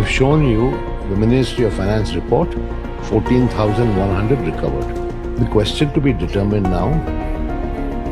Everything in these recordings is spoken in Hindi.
I've shown you the Ministry of Finance report, 14,100 recovered. The question to be determined now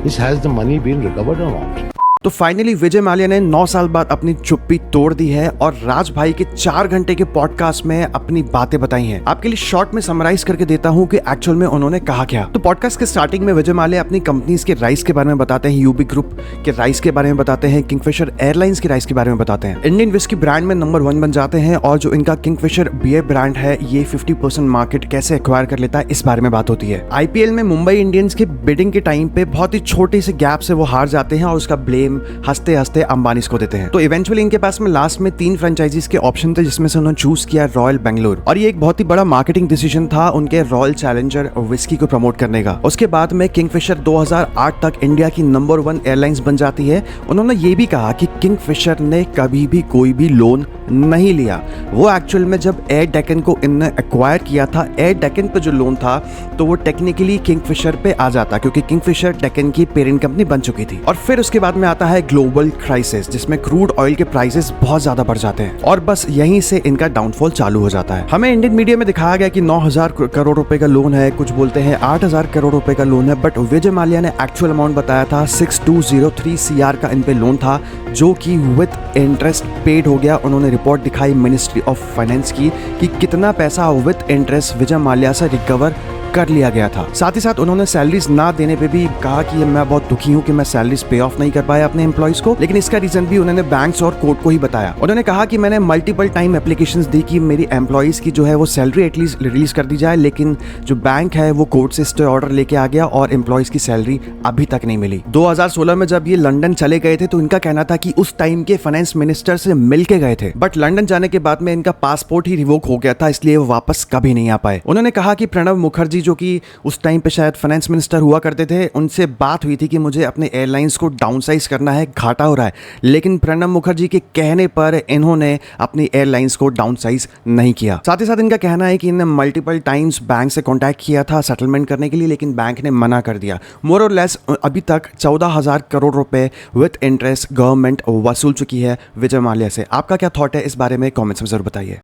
is, has the money been recovered or not? तो फाइनली विजय माल्या ने 9 साल बाद अपनी चुप्पी तोड़ दी है और राज भाई के 4 घंटे के पॉडकास्ट में अपनी बातें बताई हैं। आपके लिए शॉर्ट में समराइज करके देता हूं कि एक्चुअल में उन्होंने कहा क्या। तो पॉडकास्ट के स्टार्टिंग में विजय माल्या अपनी कंपनीज के राइस के बारे में बताते हैं, यूबी ग्रुप के राइस के बारे में बताते हैं, किंगफिशर एयरलाइंस के राइस के बारे में बताते हैं, इंडियन विस्की ब्रांड में नंबर 1 बन जाते हैं और जो इनका किंगफिशर बियर ब्रांड है ये 50% मार्केट कैसे एक्वायर कर लेता है इस बारे में बात होती है। आईपीएल में मुंबई इंडियंस के बिडिंग के टाइम पे बहुत ही छोटे से गैप से वो हार जाते हैं और उसका ब्लेम हंसते हंसते अंबानीज को देते हैं। तो इवेंचुअली इनके पास में लास्ट में 3 फ्रेंचाइजीज के ऑप्शन थे जिसमें से उन्होंने चूज किया रॉयल बेंगलोर और ये एक बहुत ही बड़ा मार्केटिंग डिसीजन था उनके रॉयल चैलेंजर विस्की को प्रमोट करने का। उसके बाद में किंगफिशर 2008 तक इंडिया की नंबर 1 एयरलाइंस बन जाती है। उन्होंने ये भी कहा कि किंगफिशर ने कभी भी कोई भी लोन नहीं लिया। वो एक्चुअल में जब एयर डेक्कन को इनने एक्वायर किया था, एयर डेक्कन पे जो लोन था तो वो टेक्निकली किंगफिशर पे आ जाता क्योंकि किंगफिशर डेक्कन की पेरेंट कंपनी बन चुकी थी। और फिर उसके बाद में आता है ग्लोबल क्राइसिस जिसमें क्रूड ऑयल के प्राइसेस बहुत ज्यादा बढ़ जाते हैं और बस यहीं से इनका डाउनफॉल चालू हो जाता है। हमें इंडियन मीडिया में दिखाया गया कि 9,000 करोड़ रुपए का लोन है, कुछ बोलते हैं 8,000 करोड़ रुपए का लोन है, बट विजय माल्या ने एक्चुअल अमाउंट बताया था 6203 CR का इन पे लोन था जो कि विद इंटरेस्ट पेड हो गया। उन्होंने रिपोर्ट दिखाई मिनिस्ट्री ऑफ फाइनेंस की कि कितना पैसा विद इंटरेस्ट विजय माल्या से रिकवर कर लिया गया था। साथ ही साथ उन्होंने सैलरीज ना देने पे भी कहा कि मैं बहुत दुखी हूं कि मैं सैलरीज पे ऑफ नहीं कर पाया अपने एम्प्लॉइज को, लेकिन इसका रीजन भी उन्होंने बैंक्स और कोर्ट को ही बताया। उन्होंने कहा कि मैंने मल्टीपल टाइम एप्लीकेशंस दी कि मेरी एम्प्लॉइज की जो है वो सैलरी एटलीस्ट रिलीज कर दी जाए, लेकिन जो बैंक है वो कोर्ट से स्टे ऑर्डर लेके आ गया और एम्प्लॉइज की सैलरी अभी तक नहीं मिली। 2016 में जब ये लंदन चले गए थे तो इनका कहना था कि उस टाइम के फाइनेंस मिनिस्टर से मिल के गए थे, बट लंदन जाने के बाद में इनका पासपोर्ट ही रिवोक हो गया था, इसलिए वो वापस कभी नहीं आ पाए। उन्होंने कहा कि प्रणब मुखर्जी जो कि उस टाइम पे शायद फाइनेंस मिनिस्टर हुआ करते थे, उनसे बात हुई थी कि मुझे अपने एयरलाइंस को डाउनसाइज करना है, घाटा हो रहा है, लेकिन प्रणब मुखर्जी के कहने पर इन्होंने अपनी एयरलाइंस को डाउनसाइज नहीं किया। साथ ही साथ इनका कहना है कि इन्होंने मल्टीपल टाइम्स बैंक से कांटेक्ट किया था सेटलमेंट करने के लिए, लेकिन बैंक ने मना कर दिया। मोर और लेस अभी तक 14,000 करोड़ रुपए विद इंटरेस्ट गवर्नमेंट वसूल चुकी है विजय माल्या से। आपका क्या थॉट है इस बारे में कॉमेंट्स में जरूर बताइए।